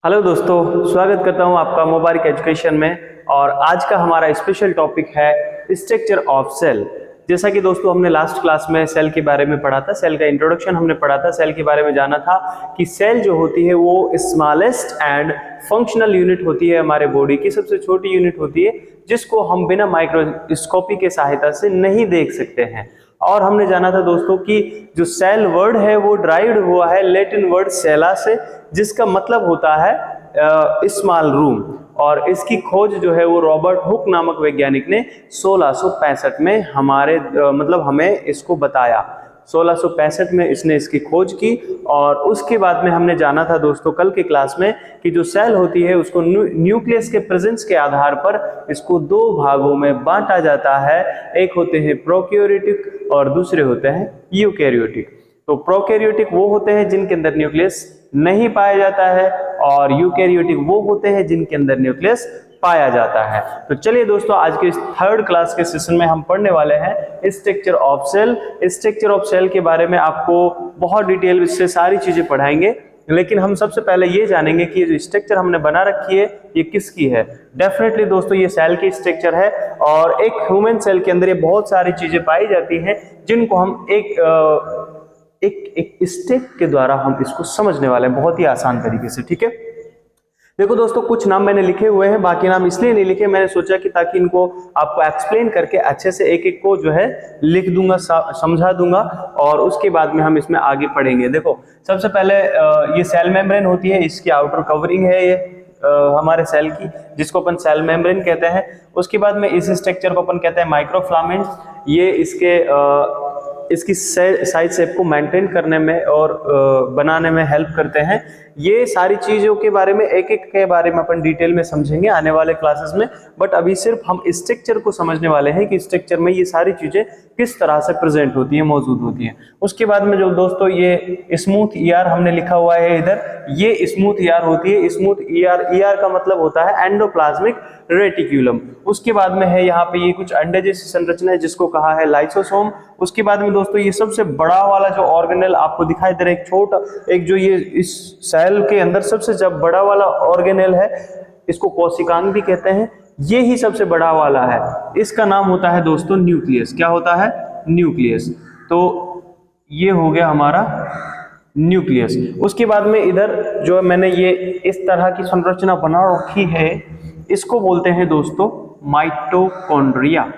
Hello दोस्तों, स्वागत करता हूं आपका मुबारक एजुकेशन में। और आज का हमारा स्पेशल टॉपिक है स्ट्रक्चर ऑफ सेल। जैसा कि दोस्तों हमने लास्ट क्लास में सेल के बारे में पढ़ा था, सेल का इंट्रोडक्शन हमने पढ़ा था, सेल के बारे में जाना था कि सेल जो होती है वो स्मॉलेस्ट एंड फंक्शनल यूनिट होती है, हमारे बॉडी की सबसे छोटी यूनिट होती है जिसको हम बिना माइक्रोस्कोपी के सहायता से नहीं देख सकते हैं। और हमने जाना था दोस्तों कि जो सेल वर्ड है वो ड्राइव्ड हुआ है लैटिन वर्ड सेला से, जिसका मतलब होता है स्मॉल रूम। और इसकी खोज जो है वो रॉबर्ट हुक नामक वैज्ञानिक ने 1665 में हमें इसको बताया। 1665 में इसने इसकी खोज की। और उसके बाद में हमने जाना था दोस्तों कल के क्लास में कि जो सेल होती है उसको न्यूक्लियस के प्रेजेंस के आधार पर इसको दो भागों में बांटा जाता है। एक होते हैं प्रोकैरियोटिक और दूसरे होते हैं यूकैरियोटिक। तो प्रोकैरियोटिक वो होते हैं जिनके अंदर न्यूक्लियस नहीं पाया जाता है, और यूकैरियोटिक वो होते हैं जिनके अंदर न्यूक्लियस पाया जाता है। तो चलिए दोस्तों, आज के इस थर्ड क्लास के सेशन में हम पढ़ने वाले हैं structure of cell. Structure of cell के बारे में आपको बहुत डिटेल से सारी चीजें पढ़ाएंगे, लेकिन हम सबसे पहले ये जानेंगे कि ये जो स्ट्रक्चर हमने बना रखी है ये किसकी है। डेफिनेटली दोस्तों ये सेल की स्ट्रक्चर है, और एक ह्यूमन सेल के अंदर ये बहुत सारी चीजें पाई जाती हैं जिनको हम एक स्टेप के द्वारा हम इसको समझने वाले हैं बहुत ही आसान तरीके से। ठीक है, देखो दोस्तों, कुछ नाम मैंने लिखे हुए हैं, बाकी नाम इसलिए नहीं लिखे, मैंने सोचा कि ताकि इनको आपको एक्सप्लेन करके अच्छे से एक एक को जो है लिख दूंगा, समझा दूंगा, और उसके बाद में हम इसमें आगे पढ़ेंगे। देखो सबसे पहले ये सेल मेम्ब्रेन होती है, इसकी आउटर कवरिंग है ये हमारे सेल की, जिसको अपन सेल मेम्ब्रेन कहते हैं। उसके बाद में इस स्ट्रक्चर को अपन कहते हैं माइक्रोफिलामेंट्स। ये इसकी साइज शेप को मेंटेन करने में और बनाने में हेल्प करते हैं। ये सारी चीजों के बारे में एक एक के बारे में अपन डिटेल में समझेंगे आने वाले क्लासेस में, बट अभी सिर्फ हम स्ट्रक्चर को समझने वाले हैं कि स्ट्रक्चर में ये सारी चीजें किस तरह से प्रेजेंट होती है, मौजूद होती हैं। उसके बाद में जो दोस्तों ये स्मूथ ईआर हमने लिखा हुआ है इधर, ये स्मूथ ईआर होती है। स्मूथ ईआर का मतलब होता है एंडोप्लाज्मिक रेटिक्यूलम। उसके बाद में है यहाँ पे ये कुछ अंडे जैसी संरचना है जिसको कहा है लाइसोसोम। उसके बाद में दोस्तों ये सबसे बड़ा वाला जो ऑर्गेनेल आपको दिखाई दे रहा है, एक छोटा एक जो ये इस सेल के अंदर सबसे जब बड़ा वाला ऑर्गेनेल है, इसको कोशिकांग भी कहते हैं, ये ही सबसे बड़ा वाला है। इसका नाम होता है दोस्तों न्यूक्लियस। क्या होता है? न्यूक्लियस। तो ये हो गया हमारा न्यूक्लियस। उसके बाद में इधर जो मैंने ये इस तरह की संरचना बना रखी है, इसको बोलते हैं दोस्तों माइटोकॉन्ड्रिया।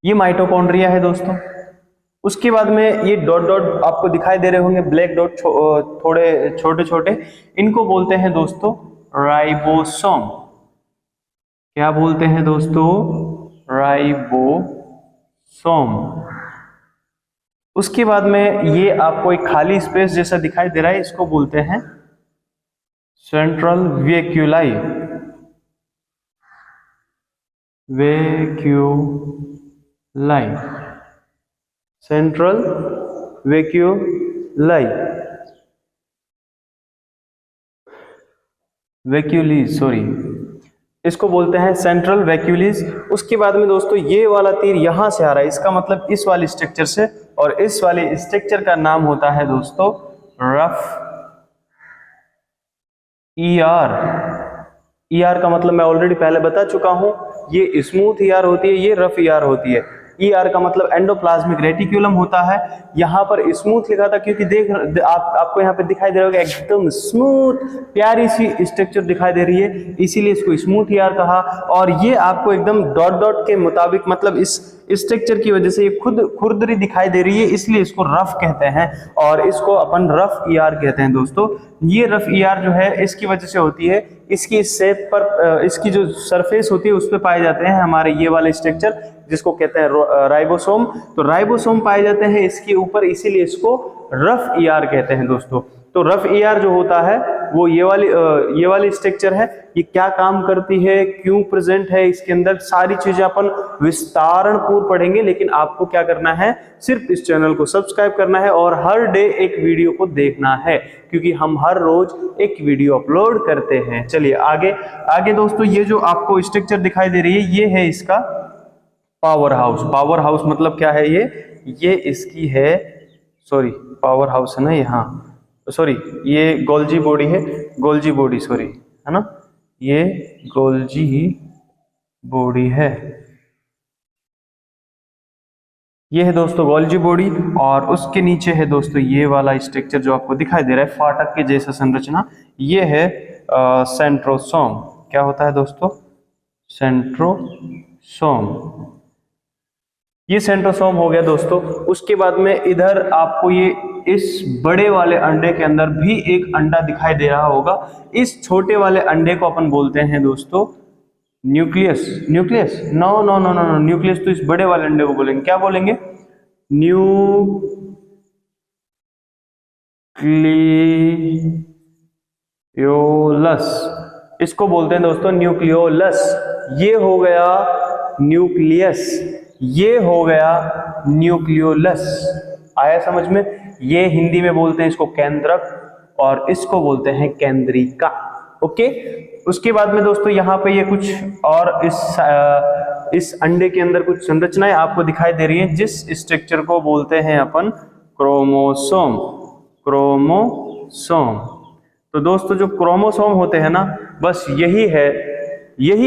ये माइटोकॉन्ड्रिया है दोस्तों। उसके बाद में ये डॉट डॉट आपको दिखाई दे रहे होंगे, ब्लैक डॉट थोड़े छोटे छोटे, इनको बोलते हैं दोस्तों राइबोसोम। क्या बोलते हैं दोस्तों? राइबोसोम। उसके बाद में ये आपको एक खाली स्पेस जैसा दिखाई दे रहा है, इसको बोलते हैं सेंट्रल वैक्यूलाई। सेंट्रल वैक्यूलीज, इसको बोलते हैं सेंट्रल वैक्यूलीज। उसके बाद में दोस्तों ये वाला तीर यहां से आ रहा है, इसका मतलब इस वाली स्ट्रक्चर से, और इस वाली स्ट्रक्चर का नाम होता है दोस्तों रफ ईआर का मतलब मैं ऑलरेडी पहले बता चुका हूं, ये स्मूथ ईआर होती है, ये रफ ईआर होती है। ईआर का मतलब एंडोप्लाज्मिक रेटिक्यूलम होता है। यहाँ पर स्मूथ लिखा था क्योंकि आपको यहाँ पे दिखाई दे रहा होगा एकदम स्मूथ प्यारी सी स्ट्रक्चर दिखाई दे रही है, इसीलिए इसको स्मूथ ईआर कहा। और ये आपको एकदम डॉट डॉट के मुताबिक, मतलब इस स्ट्रक्चर की वजह से ये खुरदरी दिखाई दे रही है, इसलिए इसको रफ कहते हैं, और इसको अपन रफ ईआर कहते हैं दोस्तों। ये रफ ईआर जो है इसकी वजह से होती है, इसकी शेप पर इसकी जो सरफेस होती है उस पर पाए जाते हैं हमारे ये वाले स्ट्रक्चर जिसको कहते हैं राइबोसोम। तो राइबोसोम पाए जाते हैं इसके ऊपर, इसीलिए इसको रफ ईआर कहते हैं दोस्तों। तो रफ ईआर जो होता है वो ये वाली स्ट्रक्चर है। ये क्या काम करती है, क्यों प्रेजेंट है इसके अंदर, सारी चीजें अपन विस्तारण पूर्व पढ़ेंगे। लेकिन आपको क्या करना है, सिर्फ इस चैनल को सब्सक्राइब करना है और हर डे एक वीडियो को देखना है, क्योंकि हम हर रोज एक वीडियो अपलोड करते हैं। चलिए आगे दोस्तों, ये जो आपको स्ट्रक्चर दिखाई दे रही है ये है इसका पावर हाउस। पावर हाउस मतलब क्या है? ये इसकी है सॉरी पावर हाउस है ना ये, हाँ सॉरी ये गोल्जी बॉडी है, गोल्जी बॉडी सॉरी, है ना, ये गोल्जी बॉडी है, ये है दोस्तों गोल्जी बॉडी। और उसके नीचे है दोस्तों ये वाला स्ट्रक्चर जो आपको दिखाई दे रहा है फाटक के जैसा संरचना, ये है सेंट्रोसोम। क्या होता है दोस्तों? सेंट्रोसोम। ये सेंट्रोसोम हो गया दोस्तों। उसके बाद में इधर आपको ये इस बड़े वाले अंडे के अंदर भी एक अंडा दिखाई दे रहा होगा। इस छोटे वाले अंडे को अपन बोलते हैं दोस्तों nucleus. Nucleus no no no no no, nucleus तो इस बड़े वाले अंडे को बोलेंगे, क्या बोलेंगे? न्यूक्लियोलस, इसको बोलते हैं दोस्तों न्यूक्लियोलस। ये हो गया न्यूक्लियस, ये हो गया न्यूक्लियोलस। आया समझ में? ये हिंदी में बोलते हैं इसको केंद्रक और इसको बोलते हैं केंद्रिका। ओके। उसके बाद में दोस्तों यहाँ पे ये कुछ और इस अंडे के अंदर कुछ संरचनाएं आपको दिखाई दे रही हैं, जिस स्ट्रक्चर को बोलते हैं अपन क्रोमोसोम। क्रोमोसोम। तो दोस्तों जो क्रोमोसोम होते हैं ना, बस यही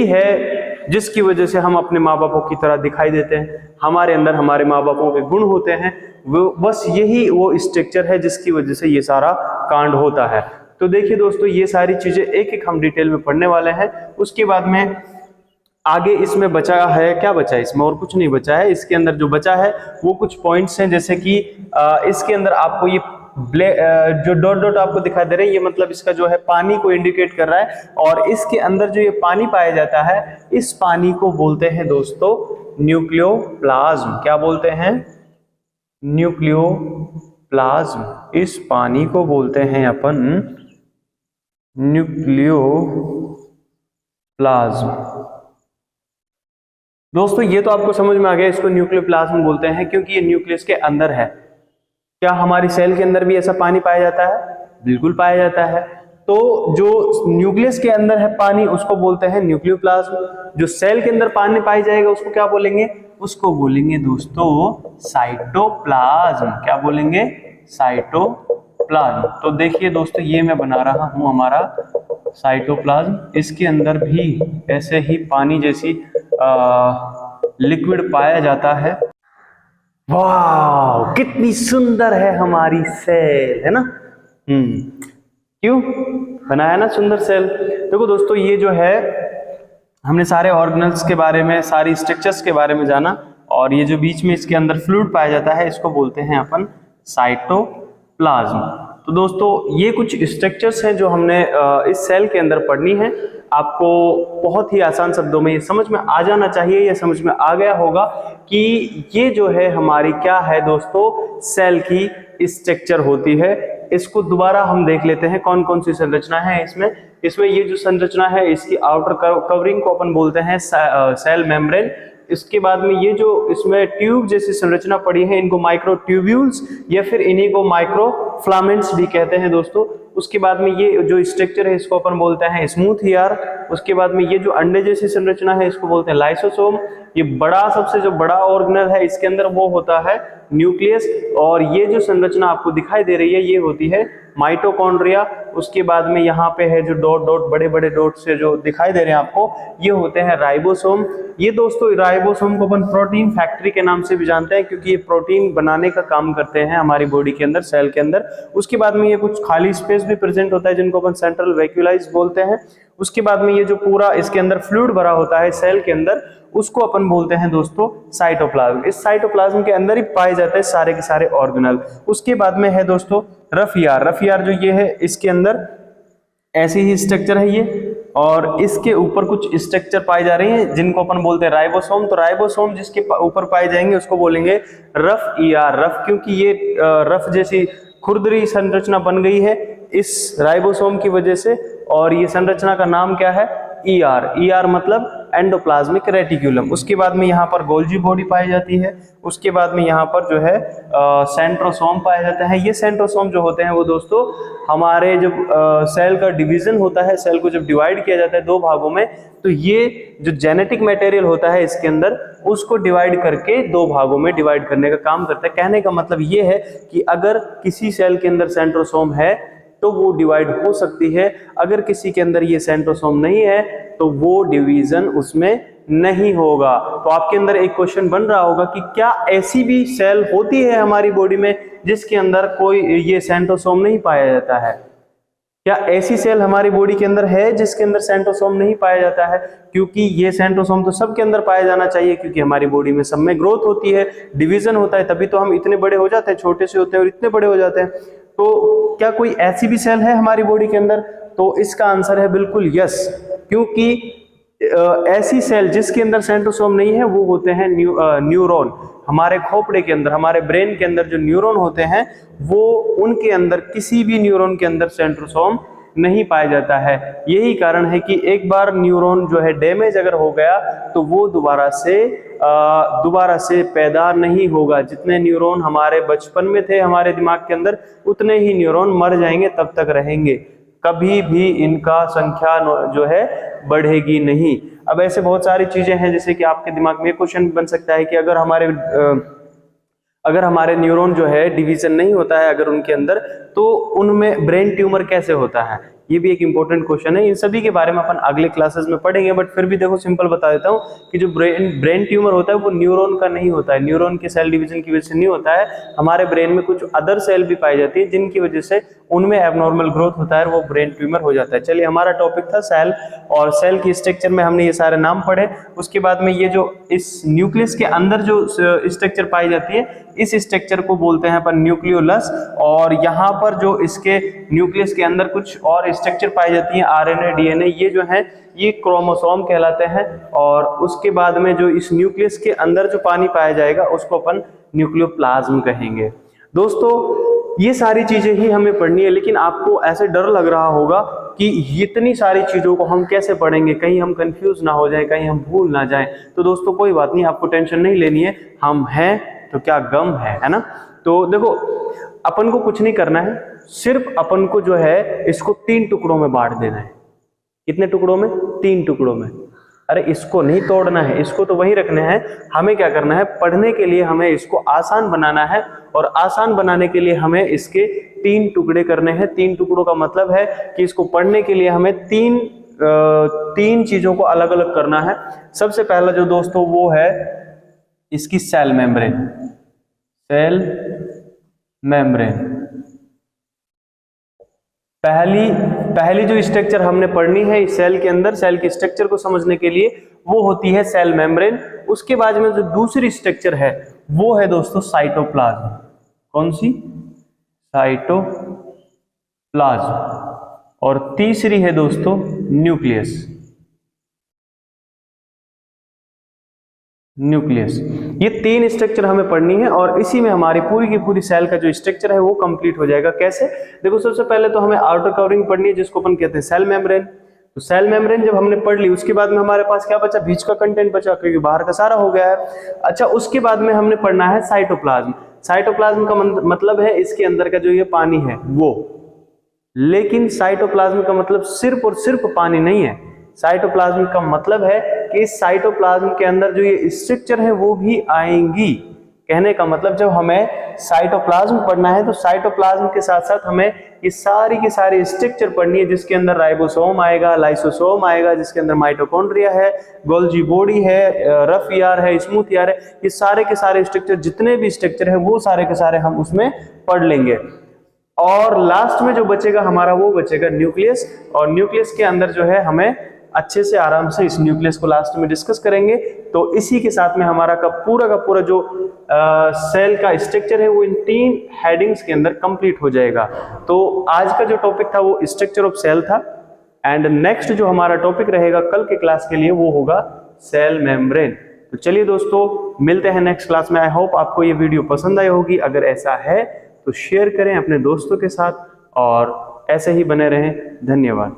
है जिसकी वजह से हम अपने माँ बापों की तरह दिखाई देते हैं। हमारे अंदर हमारे माँ बापों के गुण होते हैं, वो बस यही वो स्ट्रक्चर है जिसकी वजह से ये सारा कांड होता है। तो देखिए दोस्तों ये सारी चीजें एक एक हम डिटेल में पढ़ने वाले हैं। उसके बाद में आगे इसमें बचा है, क्या बचा है इसमें? और कुछ नहीं बचा है। इसके अंदर जो बचा है वो कुछ पॉइंट्स हैं, जैसे कि इसके अंदर आपको ये जो डॉट डॉट आपको दिखाई दे रहे हैं, ये मतलब इसका जो है पानी को इंडिकेट कर रहा है। और इसके अंदर जो ये पानी पाया जाता है, इस पानी को बोलते हैं दोस्तों न्यूक्लियोप्लाज्म। क्या बोलते हैं? न्यूक्लियोप्लाज्म। इस पानी को बोलते हैं अपन न्यूक्लियोप्लाज्म। दोस्तों ये तो आपको समझ में आ गया, इसको न्यूक्लियोप्लाज्म बोलते हैं क्योंकि ये न्यूक्लियस के अंदर है। क्या हमारी सेल के अंदर भी ऐसा पानी पाया जाता है? बिल्कुल पाया जाता है। तो जो न्यूक्लियस के अंदर है पानी, उसको बोलते हैं न्यूक्लियोप्लाज्म। जो सेल के अंदर पानी पाया जाएगा उसको क्या बोलेंगे? उसको बोलेंगे दोस्तों साइटोप्लाज्म। क्या बोलेंगे? साइटोप्लाज्म। तो देखिए दोस्तों ये मैं बना रहा हूं हमारा साइटोप्लाज्म। इसके अंदर भी ऐसे ही पानी जैसी लिक्विड पाया जाता है। वाह कितनी सुंदर है हमारी सेल, है ना? क्यों बनाया ना सुंदर सेल? देखो दोस्तों ये जो है हमने सारे ऑर्गेनल्स के बारे में, सारी स्ट्रक्चर्स के बारे में जाना, और ये जो बीच में इसके अंदर फ्लूइड पाया जाता है इसको बोलते हैं अपन साइटोप्लाज्म। तो दोस्तों ये कुछ स्ट्रक्चर्स हैं जो हमने इस सेल के अंदर पढ़नी है। आपको बहुत ही आसान शब्दों में ये समझ में आ जाना चाहिए, ये समझ में आ गया होगा कि ये जो है हमारी क्या है दोस्तों, सेल की स्ट्रक्चर होती है। इसको दोबारा हम देख लेते हैं कौन कौन सी संरचना है इसमें ये जो संरचना है इसकी आउटर कवरिंग को अपन बोलते हैं सेल मेम्ब्रेन। इसके बाद में ये जो इसमें ट्यूब जैसी संरचना पड़ी है इनको माइक्रोट्यूब्यूल्स या फिर इन्हीं को माइक्रोफिलामेंट्स भी कहते हैं दोस्तों। उसके बाद में ये जो स्ट्रक्चर है इसको अपन बोलते हैं स्मूथ ईआर। उसके बाद में ये जो अंडे जैसी संरचना है इसको बोलते हैं लाइसोसोम। ये बड़ा सबसे जो बड़ा ऑर्गेनल है इसके अंदर वो होता है न्यूक्लियस। और ये जो संरचना आपको दिखाई दे रही है ये होती है माइटोकॉन्ड्रिया। उसके बाद में यहाँ पे है जो डॉट डॉट बड़े बड़े डॉट से जो दिखाई दे रहे हैं आपको, ये होते हैं राइबोसोम। ये दोस्तों राइबोसोम को अपन प्रोटीन फैक्ट्री के नाम से भी जानते हैं क्योंकि ये प्रोटीन बनाने का काम करते हैं हमारी बॉडी के अंदर, सेल के अंदर। उसके बाद में ये कुछ खाली स्पेस भी प्रेजेंट होता है जिनको अपन सेंट्रल वैक्यूलाइज बोलते हैं। उसके बाद में ये जो पूरा इसके अंदर फ्लूइड भरा होता है सेल के अंदर उसको अपन बोलते हैं दोस्तों साइटोप्लाज्म। इस साइटोप्लाज्म के अंदर ही पाए जाते हैं सारे के सारे ऑर्गेनल। उसके बाद में है दोस्तों रफ ईआर। रफ ईआर जो ये है इसके अंदर ऐसी ही स्ट्रक्चर है ये, और इसके ऊपर कुछ स्ट्रक्चर पाए जा रहे हैं जिनको अपन बोलते हैं राइबोसोम। तो राइबोसोम जिसके ऊपर पाए जाएंगे उसको बोलेंगे रफ ईआर। रफ क्योंकि ये रफ जैसी खुरदरी संरचना बन गई है इस राइबोसोम की वजह से, और ये संरचना का नाम क्या है? ईआर। ईआर मतलब एंडोप्लाज्मिक रेटिक्यूलम। उसके बाद में यहाँ पर गोल्जी बॉडी पाई जाती है। उसके बाद में यहाँ पर जो है सेंट्रोसोम पाया जाता है। ये सेंट्रोसोम जो होते हैं वो दोस्तों हमारे जब सेल का डिवीजन होता है, सेल को जब डिवाइड किया जाता है दो भागों में, तो ये जो जेनेटिक मटेरियल होता है इसके अंदर उसको डिवाइड करके दो भागों में डिवाइड करने का काम करता है। कहने का मतलब ये है कि अगर किसी सेल के अंदर सेंट्रोसोम है तो वो डिवाइड हो सकती है, अगर किसी के अंदर ये सेंट्रोसोम नहीं है तो वो डिवीजन उसमें नहीं होगा। तो आपके अंदर एक क्वेश्चन बन रहा होगा कि क्या ऐसी भी सेल होती है हमारी बॉडी में जिसके अंदर कोई ये सेंट्रोसोम नहीं पाया जाता है? क्या ऐसी सेल हमारी बॉडी के अंदर है जिसके अंदर सेंट्रोसोम नहीं पाया जाता है? क्योंकि ये सेंट्रोसोम तो सबके अंदर पाया जाना चाहिए, क्योंकि हमारी बॉडी में सब में ग्रोथ होती है, डिवीजन होता है, तभी तो हम इतने बड़े हो जाते हैं, छोटे से होते हैं और इतने बड़े हो जाते हैं। तो क्या कोई ऐसी भी सेल है हमारी बॉडी के अंदर? तो इसका आंसर है बिल्कुल यस, क्योंकि ऐसी सेल जिसके अंदर सेंट्रोसोम नहीं है वो होते हैं न्यूरॉन। हमारे खोपड़े के अंदर, हमारे ब्रेन के अंदर जो न्यूरॉन होते हैं वो, उनके अंदर किसी भी न्यूरॉन के अंदर सेंट्रोसोम नहीं पाया जाता है। यही कारण है कि एक बार न्यूरॉन जो है डैमेज अगर हो गया तो वो दोबारा से पैदा नहीं होगा। जितने न्यूरॉन हमारे बचपन में थे हमारे दिमाग के अंदर, उतने ही न्यूरॉन मर जाएंगे, तब तक रहेंगे, कभी भी इनका संख्या जो है बढ़ेगी नहीं। अब ऐसे बहुत सारी चीजें हैं, जैसे कि आपके दिमाग में क्वेश्चन बन सकता है कि अगर हमारे न्यूरॉन जो है डिवीजन नहीं होता है अगर उनके अंदर, तो उनमें ब्रेन ट्यूमर कैसे होता है? ये भी एक इंपॉर्टेंट क्वेश्चन है। इन सभी के बारे में अपन अगले क्लासेस में पढ़ेंगे, बट फिर भी देखो सिंपल बता देता हूँ कि जो ब्रेन ट्यूमर होता है वो न्यूरॉन का नहीं होता है, न्यूरॉन के सेल डिवीजन की वजह से नहीं होता है। हमारे ब्रेन में कुछ अदर सेल भी पाई जाती है जिनकी वजह से उनमें एबनॉर्मल ग्रोथ होता है, वो ब्रेन ट्यूमर हो जाता है। चलिए, हमारा टॉपिक था सेल, और सेल की स्ट्रक्चर में हमने ये सारे नाम पढ़े। उसके बाद में ये जो इस न्यूक्लियस के अंदर जो स्ट्रक्चर पाई जाती है, इस स्ट्रक्चर को बोलते हैं अपन न्यूक्लियोलस। और यहाँ पर जो इसके न्यूक्लियस के अंदर कुछ और स्ट्रक्चर पाई जाती है, आरएनए, डीएनए, ये जो है ये क्रोमोसोम कहलाते हैं। और उसके बाद में जो इस न्यूक्लियस के अंदर जो पानी पाया जाएगा उसको अपन न्यूक्लियोप्लाज्म कहेंगे। दोस्तों, ये सारी चीजें ही हमें पढ़नी है, लेकिन आपको ऐसे डर लग रहा होगा कि इतनी सारी चीजों को हम कैसे पढ़ेंगे, कहीं हम कंफ्यूज ना हो जाए, कहीं हम भूल ना जाएं। तो दोस्तों कोई बात नहीं, आपको टेंशन नहीं लेनी है, हम हैं तो क्या गम है ना। तो देखो, अपन को कुछ नहीं करना है, सिर्फ अपन को जो है इसको 3 टुकड़ों में बांट देना है। कितने टुकड़ों में? 3 टुकड़ों में। अरे इसको नहीं तोड़ना है, इसको तो वही रखना है। हमें क्या करना है, पढ़ने के लिए हमें इसको आसान बनाना है, और आसान बनाने के लिए हमें इसके 3 टुकड़े करने हैं। 3 टुकड़ों का मतलब है कि इसको पढ़ने के लिए हमें तीन चीजों को अलग अलग करना है। सबसे पहला जो दोस्तों वो है इसकी सेल मेम्ब्रेन। सेल मेम्ब्रेन पहली जो स्ट्रक्चर हमने पढ़नी है इस सेल के अंदर, सेल की स्ट्रक्चर को समझने के लिए, वो होती है सेल मेम्ब्रेन। उसके बाद में जो दूसरी स्ट्रक्चर है वो है दोस्तों साइटोप्लाज्म। कौन सी? साइटोप्लाज्म। और तीसरी है दोस्तों न्यूक्लियस। ये 3 स्ट्रक्चर हमें पढ़नी है, और इसी में हमारी पूरी की पूरी सेल का जो स्ट्रक्चर है वो कंप्लीट हो जाएगा। कैसे? देखो, सबसे पहले तो हमें आउटर कवरिंग पढ़नी है, जिसको अपन कहते हैं सेल मेम्ब्रेन। तो सेल मेम्ब्रेन जब हमने पढ़ ली, उसके बाद में हमारे पास क्या बचा? बीच का कंटेंट बचा, क्योंकि बाहर का सारा हो गया है। अच्छा, उसके बाद में हमने पढ़ना है साइटोप्लाज्म। साइटोप्लाज्म का मतलब है इसके अंदर का जो ये पानी है वो, लेकिन साइटोप्लाज्म का मतलब सिर्फ और सिर्फ पानी नहीं है। साइटोप्लाज्म का मतलब है कि इस साइटोप्लाज्म के अंदर जो ये स्ट्रक्चर है वो भी आएंगी। कहने का मतलब, जब हमें साइटोप्लाज्म पढ़ना है तो साइटोप्लाज्म के साथ साथ हमें ये सारी की सारी स्ट्रक्चर पढ़नी है, जिसके अंदर राइबोसोम आएगा, लाइसोसोम आएगा, जिसके अंदर माइटोकॉन्ड्रिया है, गोल्जी बॉडी है, रफ ईआर है, स्मूथ ईआर है। ये सारे के सारे स्ट्रक्चर, जितने भी स्ट्रक्चर है वो सारे के सारे हम उसमें पढ़ लेंगे। और लास्ट में जो बचेगा हमारा, वो बचेगा न्यूक्लियस। और न्यूक्लियस के अंदर जो है हमें अच्छे से आराम से इस न्यूक्लियस को लास्ट में डिस्कस करेंगे। तो इसी के साथ में हमारा का पूरा जो सेल का स्ट्रक्चर है वो इन 3 हेडिंग्स के अंदर कंप्लीट हो जाएगा। तो आज का जो टॉपिक था वो स्ट्रक्चर ऑफ सेल था, एंड नेक्स्ट जो हमारा टॉपिक रहेगा कल के क्लास के लिए वो होगा सेल मेम्ब्रेन। तो चलिए दोस्तों, मिलते हैं नेक्स्ट क्लास में। आई होप आपको ये वीडियो पसंद आई होगी। अगर ऐसा है तो शेयर करें अपने दोस्तों के साथ, और ऐसे ही बने रहें। धन्यवाद।